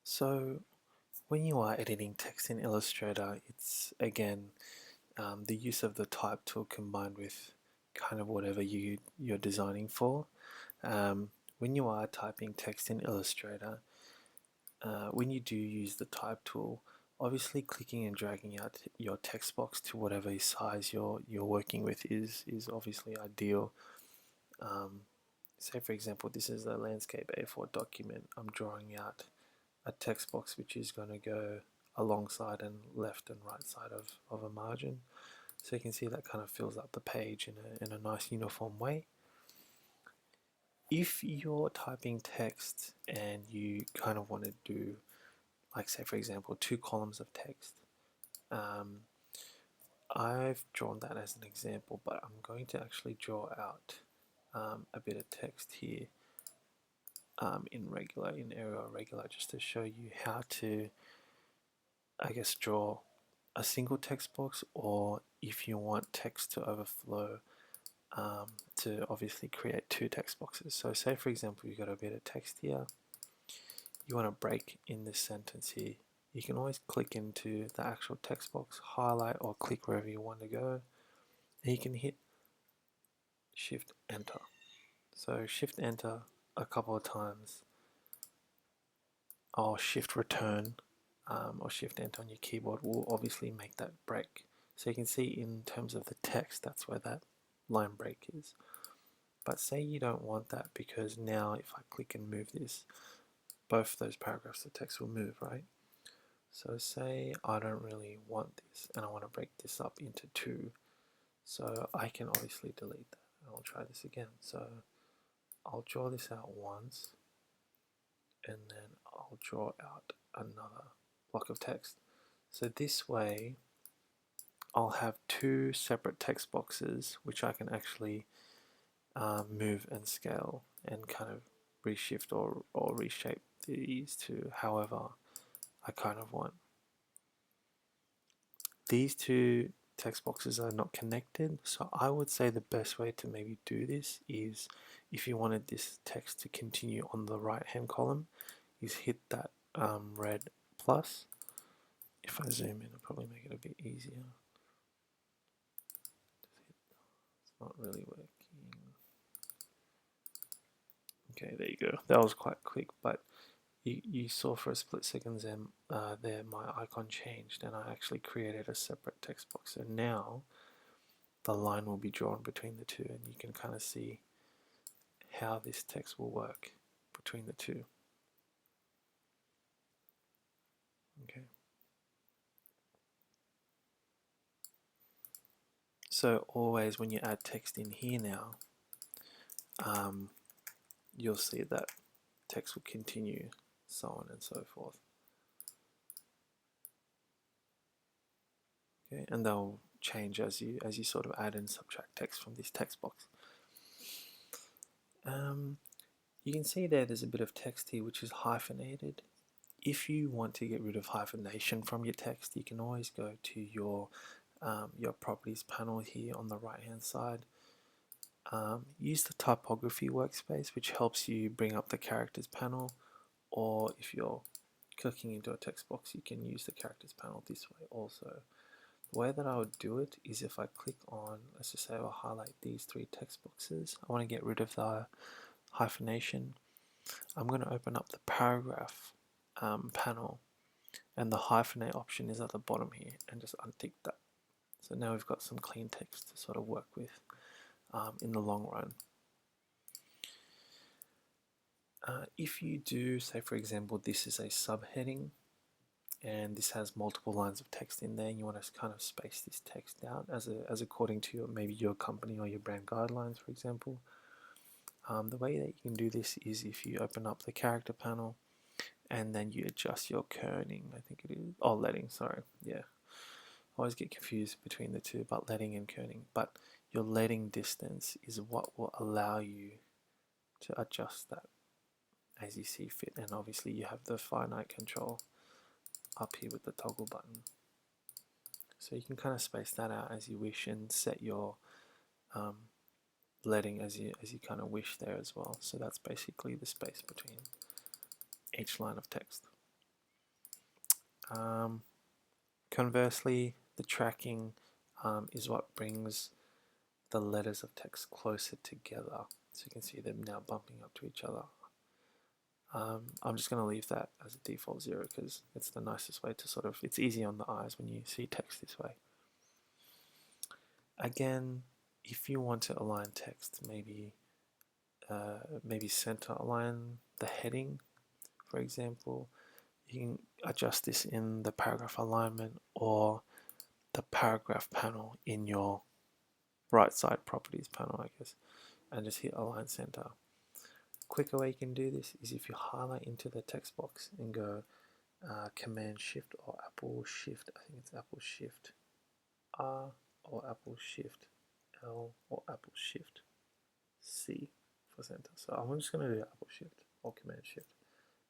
So when you are editing text in Illustrator, it's again the use of the type tool combined with kind of whatever you're designing for. When you are typing text in Illustrator, when you do use the type tool, obviously clicking and dragging out your text box to whatever size you're working with is obviously ideal. Um, Say for example, this is a landscape A4 document. I'm drawing out a text box which is going to go alongside and left and right side of a margin. So you can see that kind of fills up the page in a nice uniform way. If you're typing text and you kind of want to do, like say for example, 2 columns of text, um, I've drawn that as an example, but I'm going to actually draw out a bit of text here in Arial Regular, just to show you how to, I guess, draw a single text box, or if you want text to overflow, to obviously create 2 text boxes. So say for example you've got a bit of text here, you want to break in this sentence here, you can always click into the actual text box, highlight or click wherever you want to go, and you can hit Shift Enter. So Shift Enter a couple of times, or Shift Return, or Shift Enter on your keyboard will obviously make that break. So you can see in terms of the text, that's where that line break is. But say you don't want that, because now if I click and move this, both those paragraphs of text will move, right? So say I don't really want this and I want to break this up into 2. So I can obviously delete that. I'll try this again. So I'll draw this out once, and then I'll draw out another block of text. So this way I'll have 2 separate text boxes which I can actually move and scale and kind of reshift or reshape these to however I kind of want. These 2 text boxes are not connected, so I would say the best way to maybe do this is, if you wanted this text to continue on the right hand column, is hit that red plus. If I zoom in, it'll probably make it a bit easier. It's not really working. Okay, there you go. That was quite quick, but you saw for a split second there my icon changed and I actually created a separate text box. So now the line will be drawn between the 2, and you can kind of see how this text will work between the 2. Okay. So always when you add text in here now, you'll see that text will continue, so on and so forth. Okay, and they'll change as you sort of add and subtract text from this text box. You can see there's a bit of text here which is hyphenated. If you want to get rid of hyphenation from your text, you can always go to your properties panel here on the right hand side. Use the typography workspace, which helps you bring up the characters panel, or if you're clicking into a text box, you can use the characters panel this way also. The way that I would do it is, if I click on, let's just say I'll highlight these 3 text boxes, I want to get rid of the hyphenation. I'm going to open up the paragraph panel, and the hyphenate option is at the bottom here, and just untick that. So now we've got some clean text to sort of work with in the long run. If you do, say for example, this is a subheading and this has multiple lines of text in there, and you want to kind of space this text out as according to maybe your company or your brand guidelines, for example. The way that you can do this is if you open up the character panel and then you adjust your kerning, I think it is, oh, leading, sorry, yeah. I always get confused between the two, but leading and kerning. But your leading distance is what will allow you to adjust that as you see fit, and obviously you have the finite control up here with the toggle button. So you can kind of space that out as you wish and set your leading as you kind of wish there as well. So that's basically the space between each line of text. Conversely, the tracking is what brings the letters of text closer together. So you can see them now bumping up to each other. I'm just going to leave that as a default 0 because it's the nicest way to sort of, it's easy on the eyes when you see text this way. Again, if you want to align text, maybe center align the heading, for example, you can adjust this in the paragraph alignment or the paragraph panel in your right side properties panel, I guess, and just hit align center. Quicker way you can do this is if you highlight into the text box and go Command Shift or Apple Shift, I think it's Apple Shift R or Apple Shift L or Apple Shift C for center. So I'm just going to do Apple Shift or Command Shift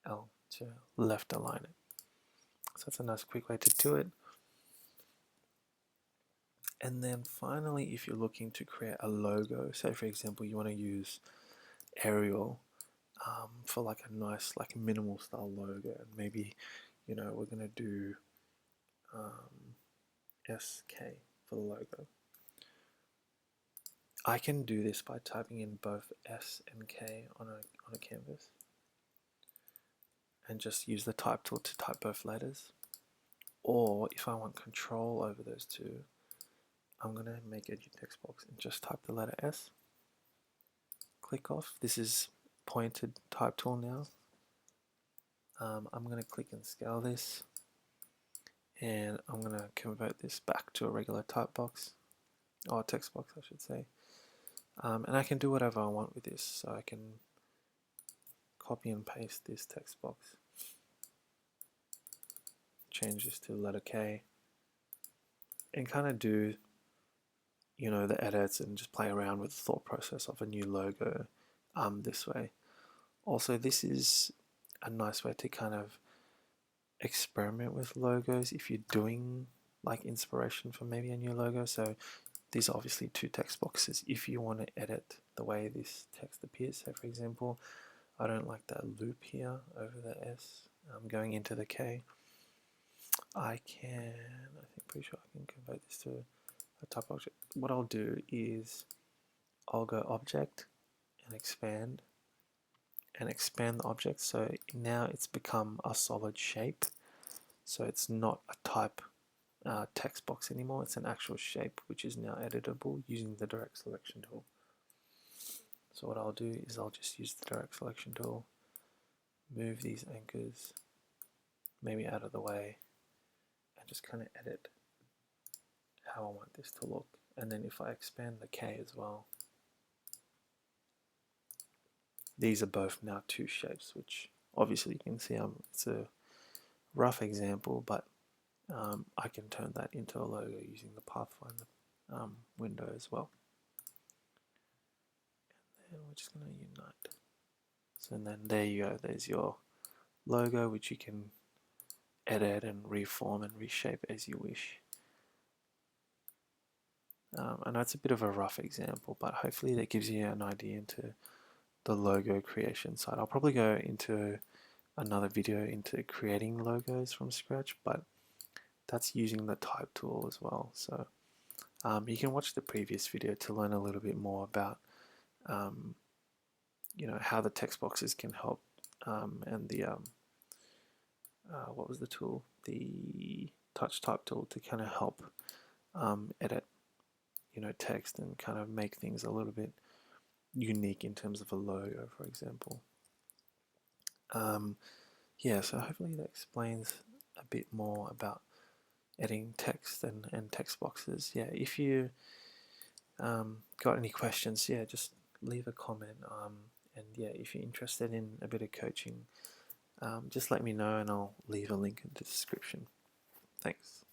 L to left align it. So that's a nice quick way to do it. And then finally, if you're looking to create a logo, say for example you want to use Arial for like a nice like minimal style logo, and maybe we're going to do SK for the logo. I can do this by typing in both S and K on a canvas and just use the type tool to type both letters. Or if I want control over those two, I'm going to make a new text box and just type the letter S. Click off. This is pointed type tool now. I'm going to click and scale this, and I'm going to convert this back to a regular type box, or text box I should say. And I can do whatever I want with this, so I can copy and paste this text box, change this to letter K, and kind of do the edits and just play around with the thought process of a new logo this way. Also, this is a nice way to kind of experiment with logos if you're doing like inspiration for maybe a new logo. So these are obviously two text boxes. If you want to edit the way this text appears, so for example, I don't like that loop here over the S going into the K. I think pretty sure I can convert this to a type object. What I'll do is I'll go object and expand the object, so now it's become a solid shape, so it's not a type text box anymore, it's an actual shape which is now editable using the direct selection tool. So what I'll do is I'll just use the direct selection tool, move these anchors maybe out of the way, and just kind of edit how I want this to look. And then if I expand the K as well, these are both now two shapes, which obviously you can see it's a rough example, but I can turn that into a logo using the Pathfinder window as well. And we're just going to unite. So then there you go, there's your logo, which you can edit and reform and reshape as you wish. I know it's a bit of a rough example, but hopefully that gives you an idea into the logo creation side. I'll probably go into another video into creating logos from scratch, but that's using the type tool as well. So you can watch the previous video to learn a little bit more about how the text boxes can help, and the what was the tool? The touch type tool to kind of help edit text and kind of make things a little bit unique in terms of a logo, for example. Yeah, so hopefully that explains a bit more about editing text and text boxes. Yeah, if you got any questions, yeah, just leave a comment. And yeah, if you're interested in a bit of coaching, just let me know and I'll leave a link in the description. Thanks.